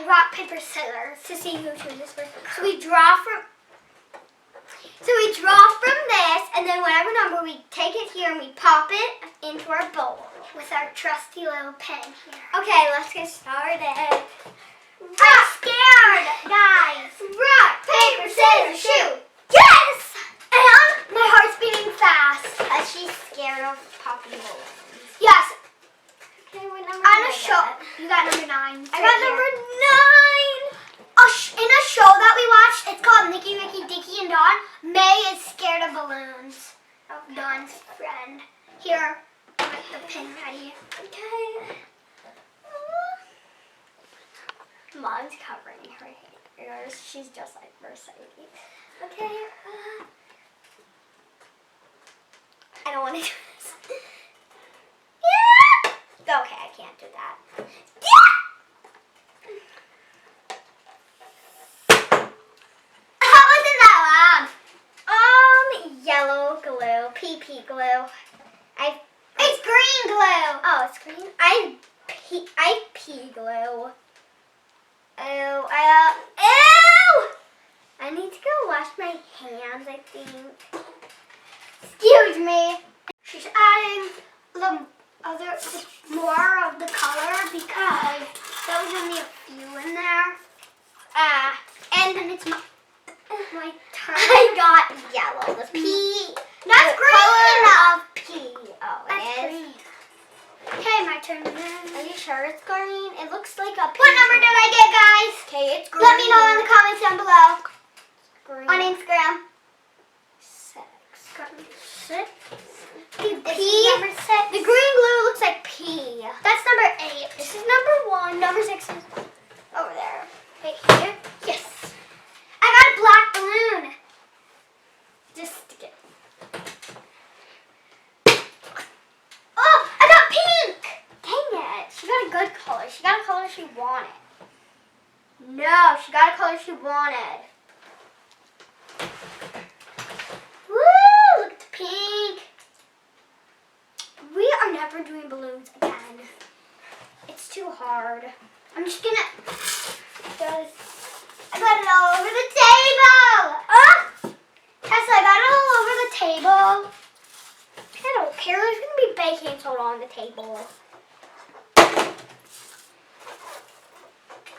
rock, paper, scissors to see who chooses first. So we draw from this, and then whatever number, we take it here and we pop it into our bowl with our trusty little pen here. Okay, let's get started. I'm scared, guys. Rock, paper, scissors, shoot. Yes! And my heart's beating fast. She's scared of popping balloons. Yes. Okay, what number I'm did a show. You got number 9. I got number 9. In a show that we watched, it's called Nicky, Ricky, Dicky, and Dawn. May is scared of balloons. Okay. Dawn's friend. Here, get the pin ready. Okay. Mom's covering her ears. She's just like Mercedes. Okay. I don't want to do this. Yeah. Okay, I can't do that. Yeah. How wasn't that loud? Yellow glue, PP glue. It's green glue. Oh, it's green. I pea glue. Ew. I need to go wash my hands, I think. Excuse me. She's adding more of the color because there was only a few in there. And then it's my turn. I got yellow. The pea. That's green. Color of pea. Oh, That's it is. green. Okay, my turn. Are you sure it's green? It looks like a pea. What number did I get, guys? Okay, it's green. Let me know in the comments down below. Green. On Instagram. 6. 6. The pea. Number 6. The green glue looks like pea. that's number 8. This is number 1. Number 6 is Over there. right here. Yes. I got a black balloon. Just stick it. Oh, I got pink. Dang it. She got a good color. She got a color she wanted. No, she got a color she wanted. Woo! Look at the pink. We are never doing balloons again. It's too hard. I'm just gonna. I got it all over the table. Tessa, I got it all over the table. I don't care. There's going to be baking soda on the table.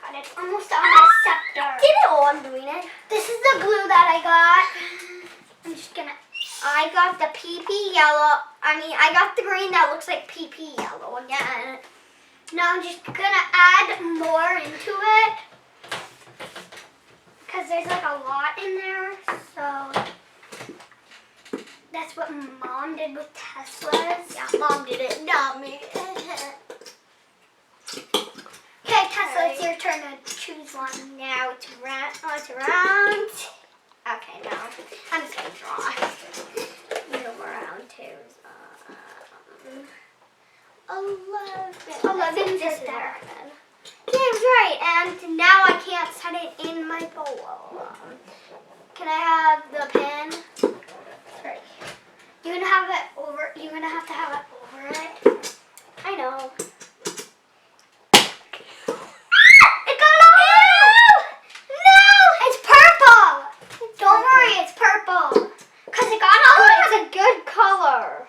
Got it almost on my scepter. Did it all. I'm doing it. This is the glue that I got. I'm just gonna. I got the PP yellow. I got the green that looks like PP yellow again. Now I'm just gonna add more into it. Because there's like a lot in there. So that's what Mom did with Tesla's. Yeah, Mom did it, not me. Okay, Tesla, it's your turn to choose one. Now it's round. Oh, it's round. Okay, now I'm just gonna draw. No more round 2s. 11. This This is is there. 11. Game's right, and now I can't set it in my bowl. Can I have the pen? Right. You're gonna have it over. You're gonna have to have it over it. I know. It got all. No, it's purple. Don't worry, it's purple. Cause it got all over. It's a good color.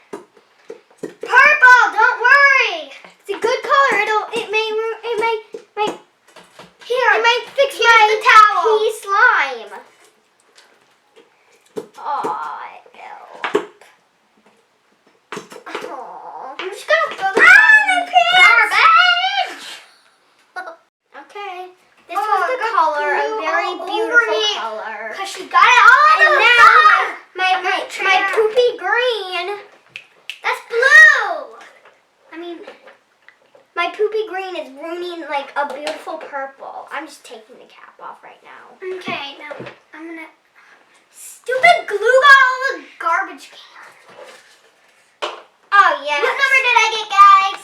Purple. Don't worry. It's a good color. It may Here. It might fix Here's my the towel. pea slime. Oh, ew. Oh. I'm just gonna throw this garbage. Okay. This was the got color, a glue very all over beautiful me. color. Cause she got it all And over the now floor. my poopy green. That's blue. My poopy green is ruining like a beautiful purple. I'm just taking the cap off right now. Okay, now I'm gonna. Stupid glue got all over the garbage can. Oh yeah. What number did I get, guys?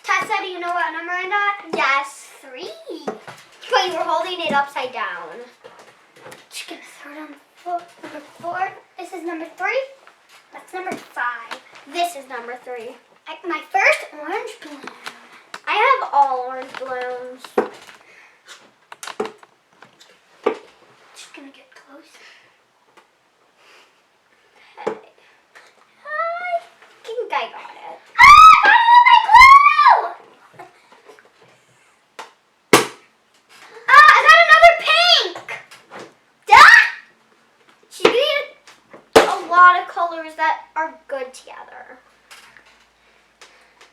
Tessa, do you know what number I got? Yes. 3. But you were holding it upside down. Just gonna throw it on the floor. Number 4. This is number 3. That's number 5. This is number 3. My first orange balloon. I have all orange balloons. Just gonna get close. Okay. I think I got it. Ah! I got glue! Ah! I got another pink! Duh! She's getting a lot of colors that are good together.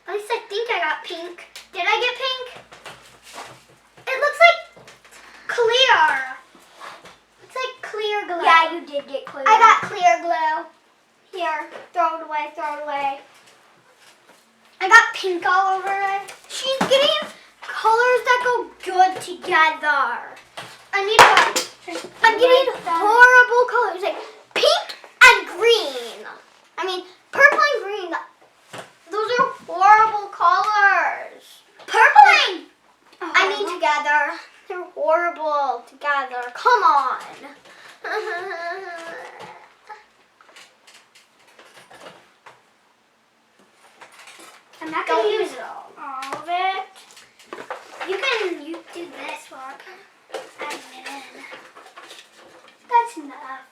At least I think I got pink. Did I get pink? It looks like clear. It's like clear glue. Yeah, you did get clear. I got clear glue. Here, throw it away, throw it away. I got pink all over it. She's getting colors that go good together. I'm getting Horrible colors like pink and green. I mean, purple and green. Those are horrible colors. purple and I mean, together. They're horrible together. Come on. I'm not Don't gonna use use it all. all of it. You do this one. Add it in. That's enough.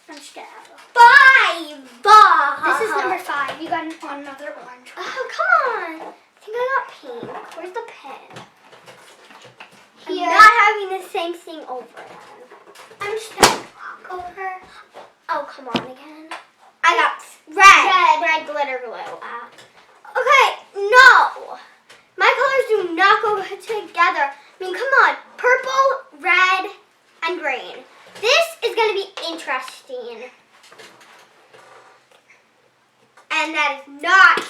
I'm just gonna add a 5. This is number 5. You got another orange one. Oh, come on. I think I got pink. Where's the pen? Here. I'm not having the same thing over again. I'm just gonna walk over. Oh, come on again. I got red glitter glue. Okay, no. My colors do not go together. I mean, come on. Purple, red, and green. This is going to be interesting. And that is not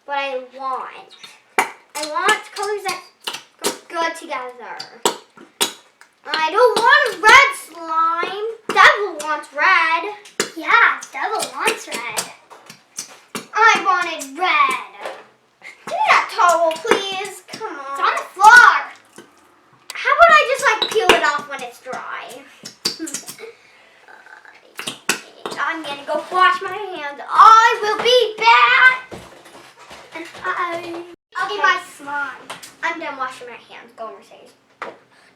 what I want. I want colors that go good together. I don't want a red slime. Devil wants red. Yeah, Devil wants red. I wanted red. Give me that towel, please. Come on. It's on the floor. How about I just like peel it off when it's dry? I'm gonna go wash my hands. I will be back. And Okay, my slime. I'm done washing my hands. Go, Mercedes. No!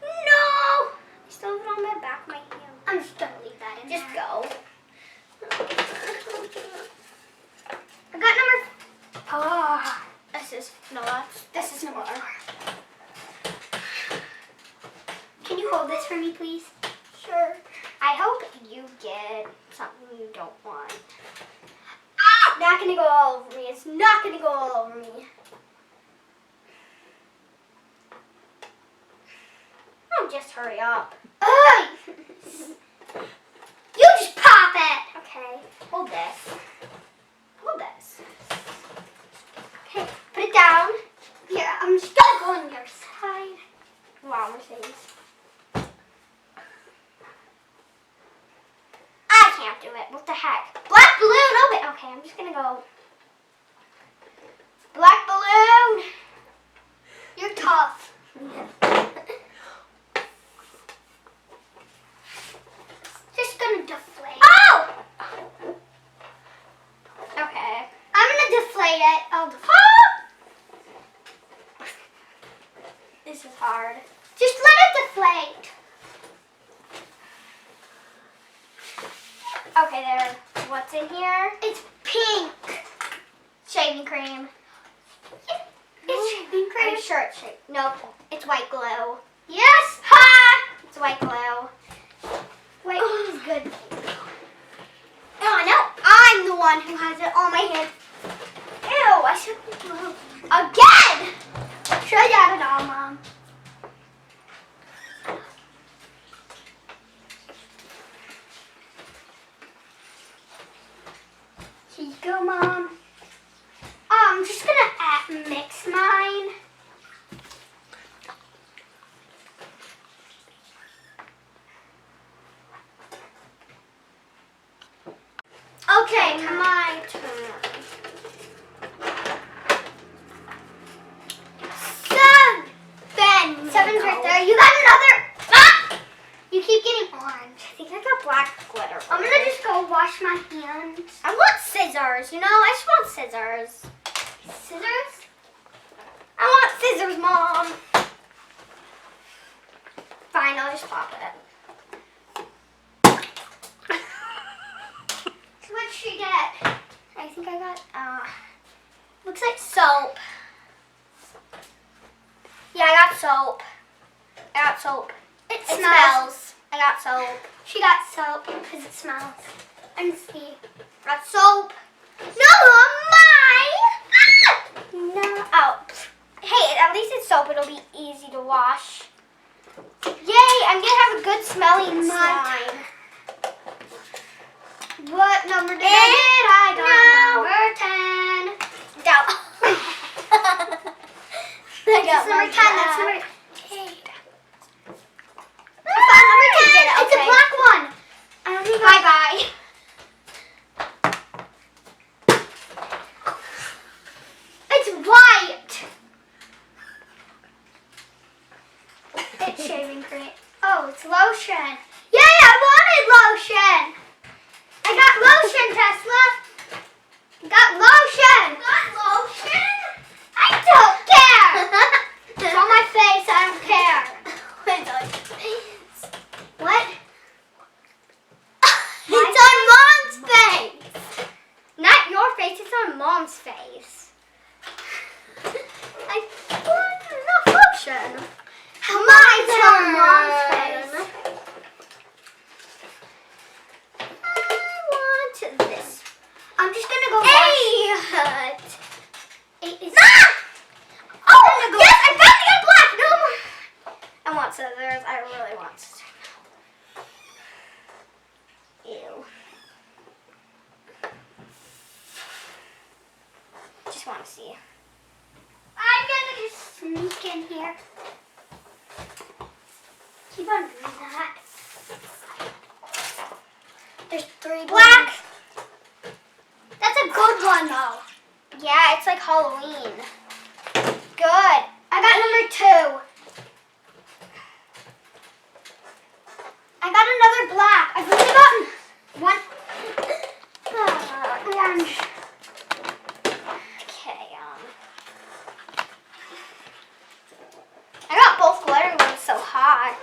I still have it on my back of my hand. I'm just gonna leave that in Just there. go. I got number. Oh, This is number more. 4. Can you hold this for me, please? Sure. I hope you get something you don't want. It's not gonna go all over me. It's not gonna go all over me. Oh, just hurry up. Ugh! You just pop it. Okay, hold this. Hold this. Okay, put it down. Here, I'm just gonna go on your side. Wow, Mercedes. I can't do it. What the heck? Black balloon, open. Okay, I'm just gonna go. Black balloon. You're tough. Just gonna deflate. Oh! Okay. I'm gonna deflate it. I'll deflate. This is hard. Just let it deflate. Okay, there. What's in here? It's pink. Shaving cream. It's shaving cream. I'm sure it's shaving. Nope. It's white glue. Yes. Ha! It's white glue. Wait, who's good? Oh, no. I'm the one who has it on my hand. Ew, I should again! Should I add it all, Mom? Here you go, Mom. I'm just gonna mix mine. Okay, my turn. 7. 7's right there. You got another. Ah! You keep getting orange. I think I got black glitter. I'm gonna just go wash my hands. I want scissors, you know? I just want scissors. Scissors? I want scissors, Mom. Fine, I'll just pop it. What'd she get? I think I got, looks like soap. Yeah, I got soap. It It smells. smells. I got soap. She got soap because it smells. And see. Got soap. No, mine! No. Oh. Hey, at least it's soap. It'll be easy to wash. Yay, I'm going to have a good smelling slime. What number did I get? I got number 10. No. That's number 10. That's number 8. Number 10. It's a black one. I don't even Bye-bye. It's white. It's shaving cream. Oh, it's lotion. Yay, I wanted lotion. I got lotion, Tesla. Got lotion. Got lotion? I don't care. It's on my face. I don't care. What? It's on Mom's face. Not your face. It's on Mom's face. I want enough lotion. My on Mom's face. I want this. I'm just gonna go. Hey! Eight is. Oh, yes! I finally got black! No more. I want scissors. I really want scissors. Ew. Just want to see. I'm gonna just sneak in here. Keep on doing that. There's 3 Black! That's a good one though. Yeah, it's like Halloween. Good. I got number 2. I got another black. I've only gotten one. Orange. Okay, I got both glitter ones so hot.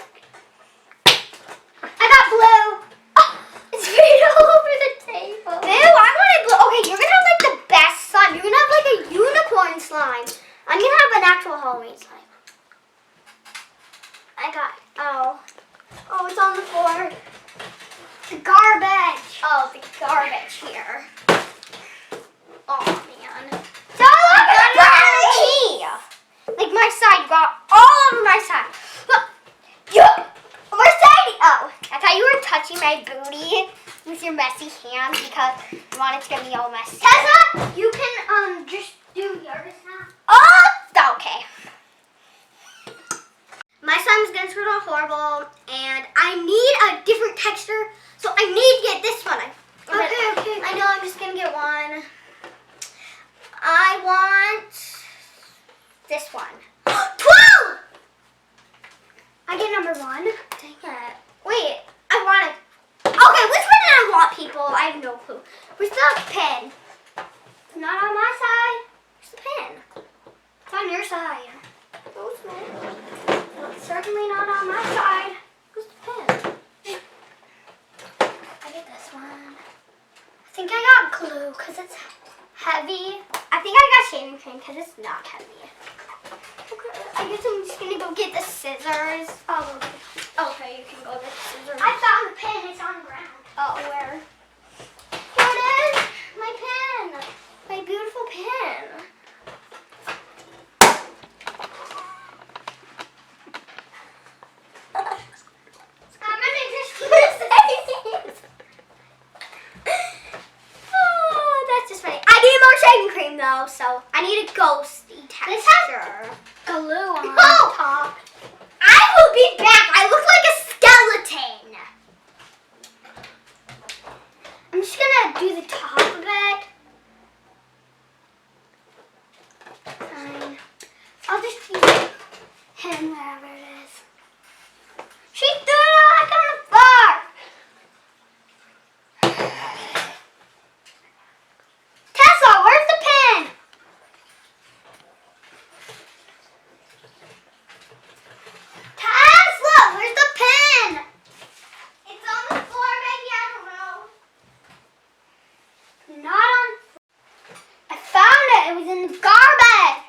I got blue. Oh, it's right all over the table. Ew, I wanted blue. Okay, you're gonna have like the best slime. You're gonna have like a unicorn slime. I'm gonna have an actual Halloween slime. I got. Oh, it's on the floor. The garbage. Oh, the garbage here. Oh man. So look at Key. Like my side, you got all over my side. Look. Yeah. Mercedes. Oh, I thought you were touching my booty with your messy hands because you wanted to get me all messy. Tessa, you can just do yours now. Oh, okay. My slime's gonna turn out horrible, and I need a different texture, so I need to get this one. Okay. I know, I'm just gonna get one. I want this one. 12! I get number 1. Dang it. Wait, I want it. Okay, which one did I want, people? I have no clue. Where's the pen? It's not on my side. Where's the pen? It's on your side. Oh, it's not. Well, it's certainly not on my side. Where's the pen? I get this one. I think I got glue because it's heavy. I think I got shaving cream because it's not heavy. Okay, I guess I'm just gonna go get the scissors. Oh, Okay, you can go get the scissors. I found the pen. It's on the ground. Oh, where? Here it is. My pen. My beautiful pen. I'm gonna just use it. Oh, that's just funny. I need more shaving cream though, so I need a ghosty texture. Glue on Oh! top. I will be back. I look like a skeleton. I'm just gonna do the top of it. Fine. I'll just use him wherever it is. She threw it like on the floor. Tessa, where's the pen? Not on. I found it. It was in the garbage.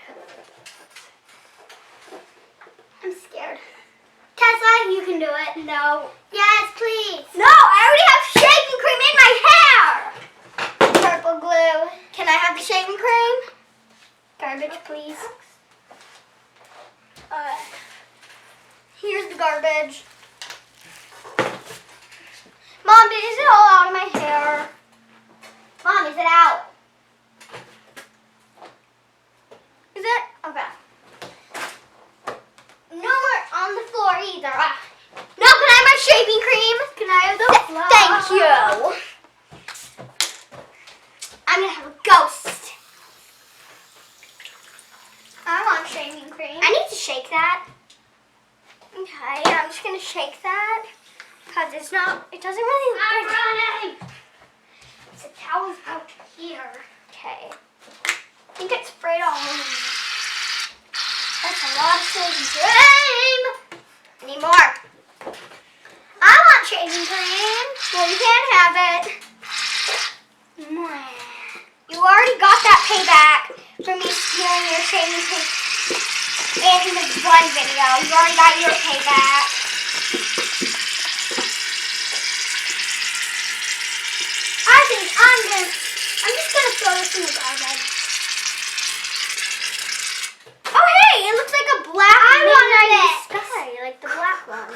I'm scared. Tessa, you can do it. No. Yes, please. No, I already have shaving cream in my hair. Purple glue. Can I have the shaving cream? Garbage, please. Here's the garbage. Mom, is it all out of my hair? Mom, is it out? Is it? Okay. No more on the floor either. No, can I have my shaving cream? Can I have the floor? Thank you. I'm gonna have a ghost. I want shaving cream. I need to shake that. Okay, I'm just gonna shake that because it doesn't really look like. I'm running. The towel's out here. Okay. I think it's sprayed all over me. That's a lot of shaving cream. I need more. I want shaving cream. Well, you can't have it. You already got that payback for me stealing your shaving cream in the one video. You already got your payback. I think I'm just gonna throw this in the garbage. Oh hey, it looks like a black midnight sky, like the black one.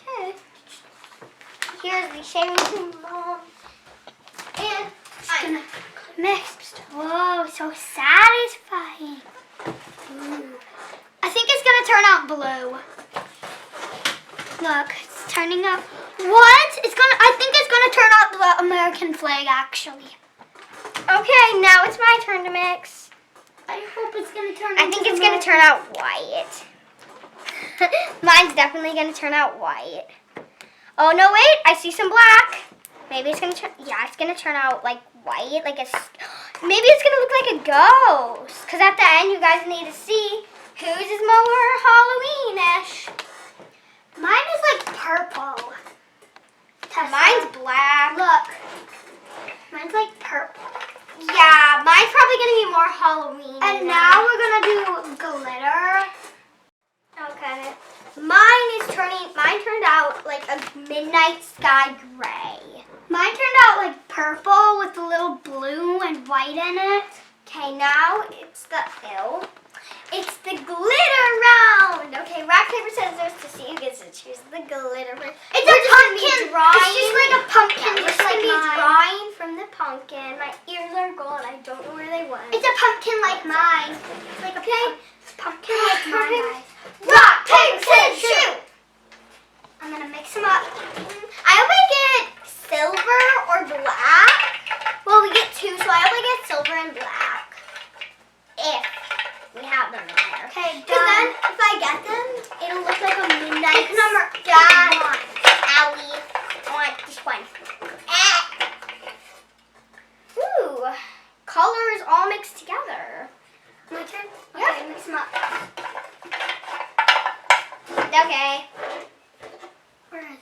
Okay. Here's the shaving cream, Mom. And I'm gonna mix. Whoa, so satisfying. Ooh. I think it's gonna turn out blue. Look, it's turning out. What? I think it's gonna turn out the American flag actually. Okay, now it's my turn to mix. I hope it's gonna turn out. I think it's gonna turn out white. Mine's definitely gonna turn out white. Oh no, wait, I see some black. Maybe it's gonna turn, yeah, it's gonna turn out like white, like maybe it's gonna look like a ghost. Cause at the end, you guys need to see whose is more Halloween-ish. Mine is like purple. Tessa. Mine's black. Look, mine's like purple. Yeah, mine's probably gonna be more Halloween. And now we're gonna do glitter. Okay. Mine turned out like a midnight sky gray. Mine turned out like purple with a little blue and white in it. Okay, now it's It's the glitter round. Okay, rock, paper, scissors to see who gets to choose the glitter. It's a pumpkin. It's just like a pumpkin. Yeah, just like mine. Drawing from the pumpkin. My ears are gone. I don't know where they went. It's a pumpkin like mine. It's like a pumpkin like mine. Rock, paper, scissors, shoot. I'm gonna mix them up. I hope I get silver or black. Well, we get two, so I hope I get silver and black. If we have them in there. Okay, because then if I get them, it'll look like a midnight. Pick number one. Owie. I want this one. Ooh, colors all mixed together. My turn? Yep. Okay, mix them up. Okay. Where is it?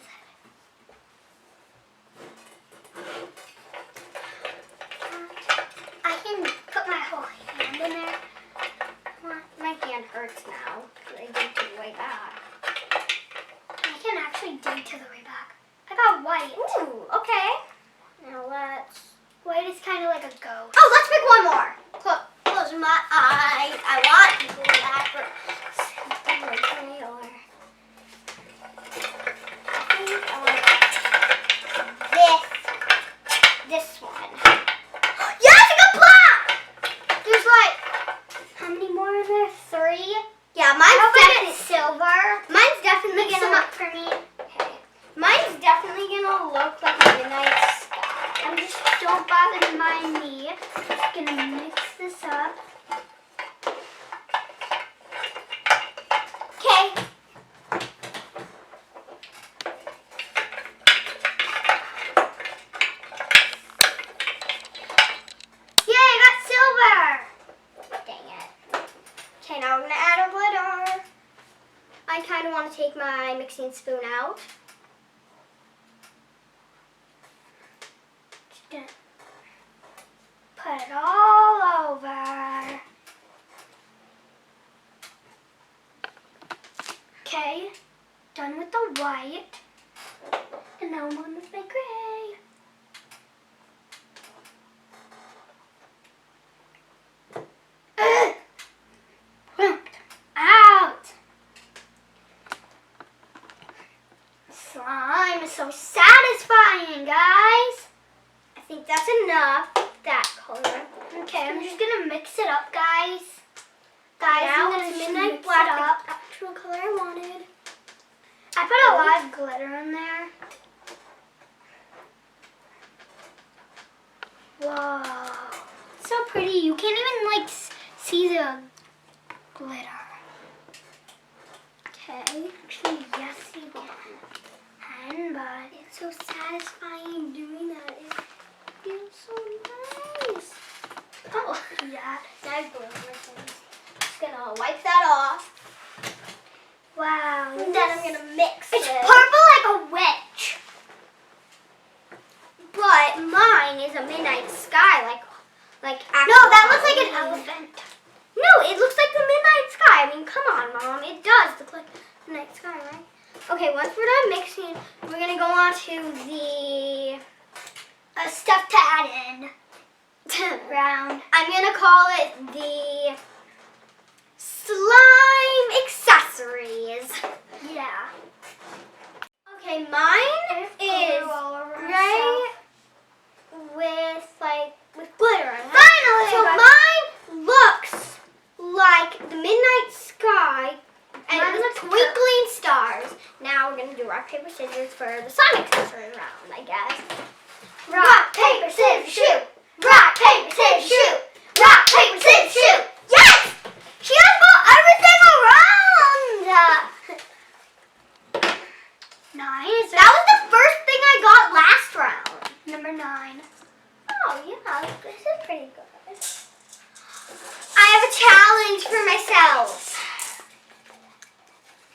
I can put my whole hand in there. My hand hurts now because I dig to the way back. I can actually dig to the way back. I got white. Ooh, okay. Now white is kind of like a ghost. Oh, let's pick one more. Close my eyes. I want to go back for something like that. I think I want this one. Yes, I got black! There's like, how many more are there? 3? Yeah, mine's definitely silver. Mine's definitely gonna up for me. Okay. Mine's definitely gonna look like a midnight sky. I'm just don't bother to mind me. Just gonna mix this up. Okay. Now we're going to add our glitter. I kind of want to take my mixing spoon out. so satisfying, guys. I think that's enough, that color. Okay, I'm just gonna mix it up, guys. Now I'm gonna it's mix midnight it black, up. the actual color I wanted. I put a lot of glitter in there. Whoa, so pretty. You can't even like see the glitter. Okay, actually yes you can, but it's so satisfying doing that. It feels so nice. Oh yeah, I blew my things. Just gonna wipe that off. Wow. And then I'm gonna mix it. It's purple like a witch. But mine is a midnight sky, like actual. No, that looks like an elephant. No, it looks like the midnight sky. I mean, come on, Mom. It does look like the night sky, right? Okay, once we're done mixing, we're gonna go on to the stuff to add in. Round. I'm gonna call it the slime accessories. Yeah. Okay, mine is right with glitter on it. Finally! So mine looks like the midnight sky and the twinkling stars. Now we're gonna do rock, paper, scissors for the slime accessory round, I guess. Rock, paper, scissors, shoot! Rock, paper, scissors, shoot! Rock, paper, scissors, shoot! Yes! She has got everything around! 9. That was the first thing I got last round. Number 9. Oh, yeah, this is pretty good. I have a challenge for myself.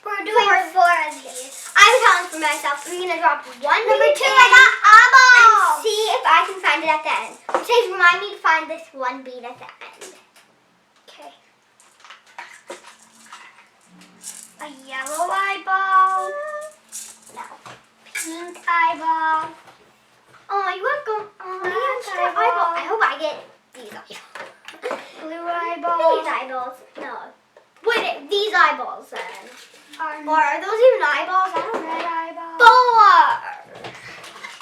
We're doing 4 of these. I have a challenge for myself. I'm going to drop one. Number 2, I got eyeballs. And see if I can find it at the end. Please remind me to find this one bead at the end. Okay. A yellow eyeball. No. Pink eyeball. Oh, you want to go? Oh, eyeball. I hope I get these eyeballs. Blue eyeball. These eyeballs. No. Wait, these eyeballs then. Or are those even eyeballs? I don't know. Red eyeball.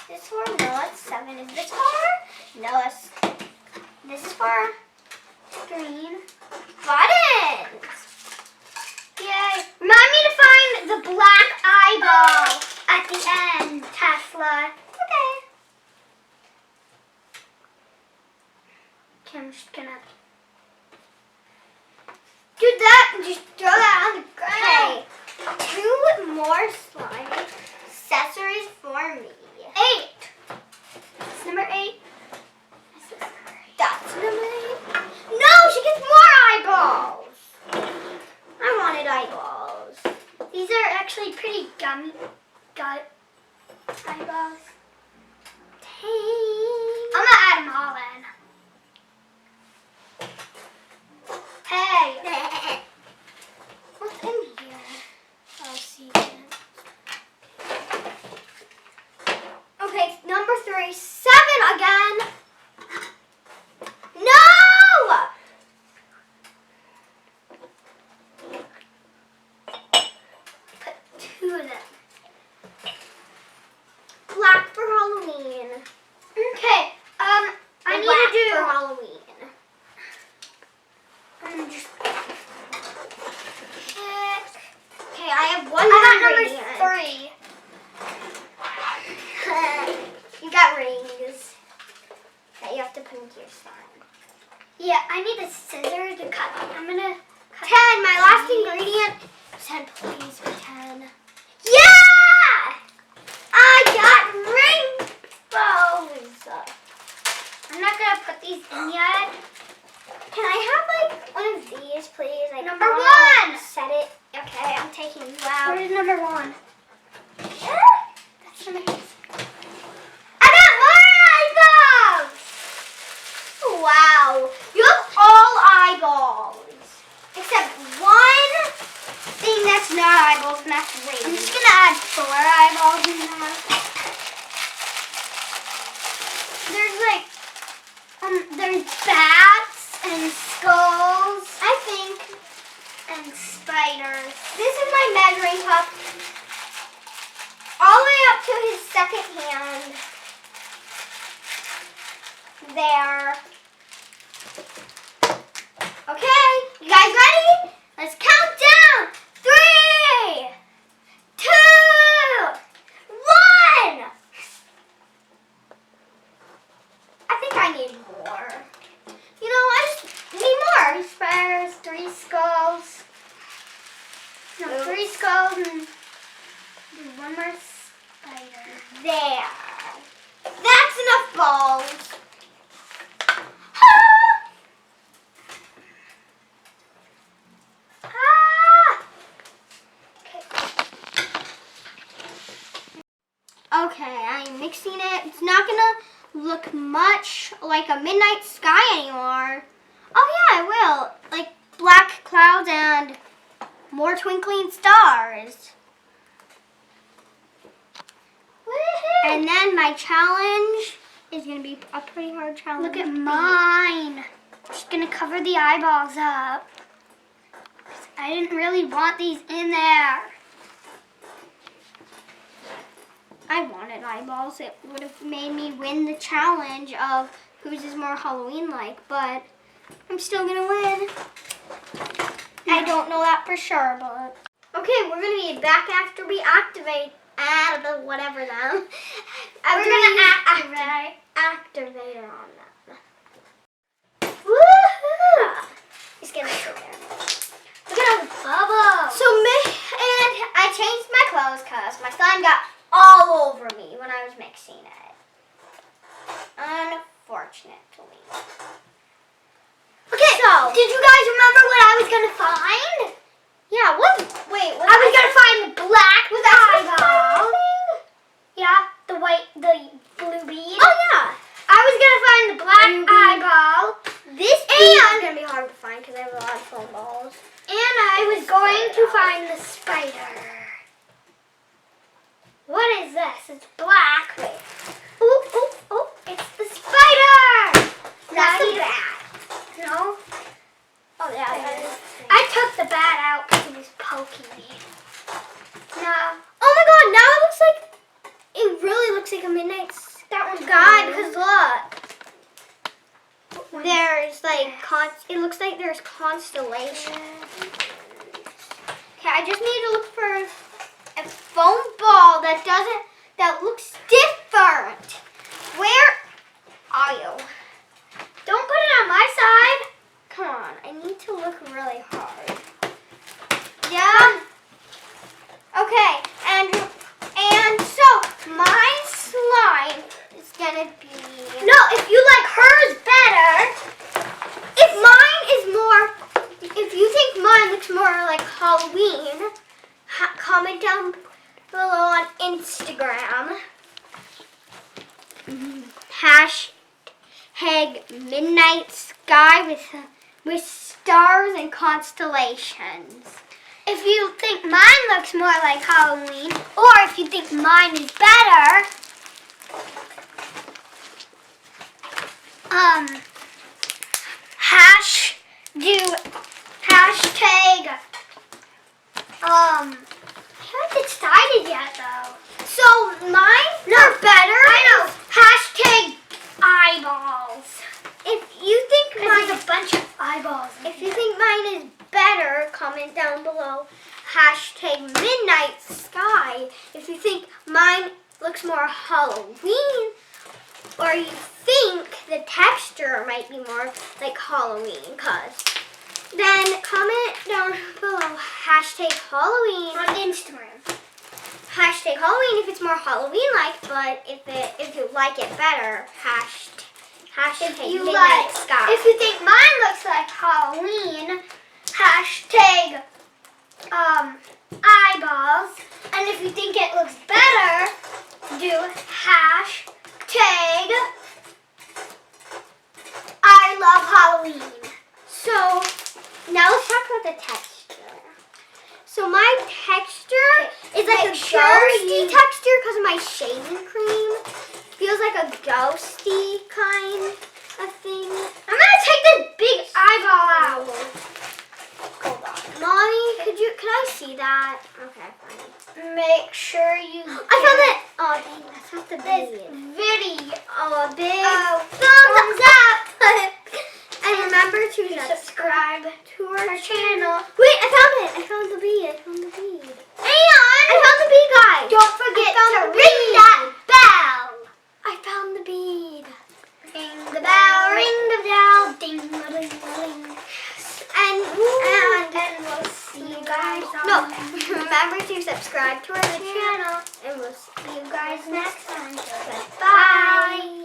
4. This 4? No, it's 7. Is this 4? No, it's. This is 4. Green. Buttons. Yay. Remind me to find the black eyeball at the end, Tesla. Okay. Okay, I'm just gonna do that and just throw that on the ground. Okay. 2 more slime accessories for me. 8. That's number 8. That's number 8. No, she gets more eyeballs. I wanted eyeballs. These are actually pretty gummy eyeballs. Dang. I'm gonna add them all in. Hey. What's in here? I'll see. Okay, number 3. 7 again. No! Put 2 of them. Black for Halloween. Okay, I need to do for Halloween. I'm just check. Okay, I have one more. I got number 3. You got rings that you have to put into your slime. Yeah, I need a scissors to cut them. I'm gonna cut 10. My last ingredient. 10, please. 10. Yeah! I got rainbows. I'm not gonna put these in yet. Can I have like one of these, please? Like number 1. Set it. Okay, I'm taking you out. Where's number 1? That's number 8. I got more eyeballs! Wow, you have all eyeballs except one thing that's not eyeballs, and that's rings. I'm just gonna add 4 eyeballs in there. There's like there's bats and skulls, I think, and spiders. This is my measuring cup. All the way up to his second hand. There. Okay, you guys ready? Let's count down. 3, 2, 1. I think I need more. You know, I just need more. 3 spiders, 3 skulls. No, 3 skulls and one more spider. There. That's enough balls. Okay, I'm mixing it. It's not gonna look much like a midnight sky anymore. Oh yeah, it will. Like black clouds and more twinkling stars. Woohoo! And then my challenge is gonna be a pretty hard challenge. Look at mine. Just gonna cover the eyeballs up. I didn't really want these in there. I wanted eyeballs. It would have made me win the challenge of whose is more Halloween-like, but I'm still gonna win. I don't know that for sure, but... Okay, we're gonna be back after we activate, whatever them. We're gonna activate it on them. Woohoo! He's gonna sit there. Look at all the bubbles. So, and I changed my clothes because my slime got all over me when I was mixing it. Unfortunately. Okay, so did you guys remember what I was gonna find? Yeah, wait, I was gonna find the black eyeball. Yeah, the blue bead. Oh yeah. I was gonna find the black eyeball. This bead is gonna be hard to find because I have a lot of foam balls. And I was going to find the spider. What is this? It's black. Wait. Oh, it's the spider! Not the bat. No? Oh, yeah. I took the bat out because it was poking me. No. Oh my god, now it really looks like a midnight sky because look. There's it looks like there's constellations. Okay, I just need to look for a foam ball that looks different. Where are you? Don't put it on my side. Come on, I need to look really hard. Yeah. Okay, and so my slime is gonna be. No, if you like hers better. If you think mine looks more like Halloween, comment down below on Instagram. Hashtag midnight sky with stars and constellations. If you think mine looks more like Halloween, or if you think mine is better, hashtag I haven't decided yet though. So mine are better. I know. Hashtag eyeballs. If you think mine's a bunch of eyeballs. If you think mine is better, comment down below. Hashtag midnight sky. If you think mine looks more Halloween, or you think the texture might be more like Halloween, then comment down below hashtag Halloween on Instagram. Hashtag Halloween if it's more Halloween-like, but if you like it better, hashtag midnight sky. If you think mine looks like Halloween, hashtag eyeballs. And if you think it looks better, do hashtag I love Halloween. So now let's talk about the texture. So my texture is like a ghosty texture because of my shaving cream. Feels like a ghosty kind of thing. I'm gonna take this big eyeball out. Hold on. Mommy, could I see that? Okay, fine. Make sure you I found it. Oh, the this bead. video. A big Thumbs up. And remember to Subscribe to our our channel. Wait, I found it. I found the bead. I found the bead. And I found the bead, guys. don't forget I found to the ring bead. that bell. I found the bead. Ring the bell, ring the bell, ding, ding, ding. And we'll see you guys on no, remember to subscribe to our the channel. channel. And we'll see See you guys next time. Bye.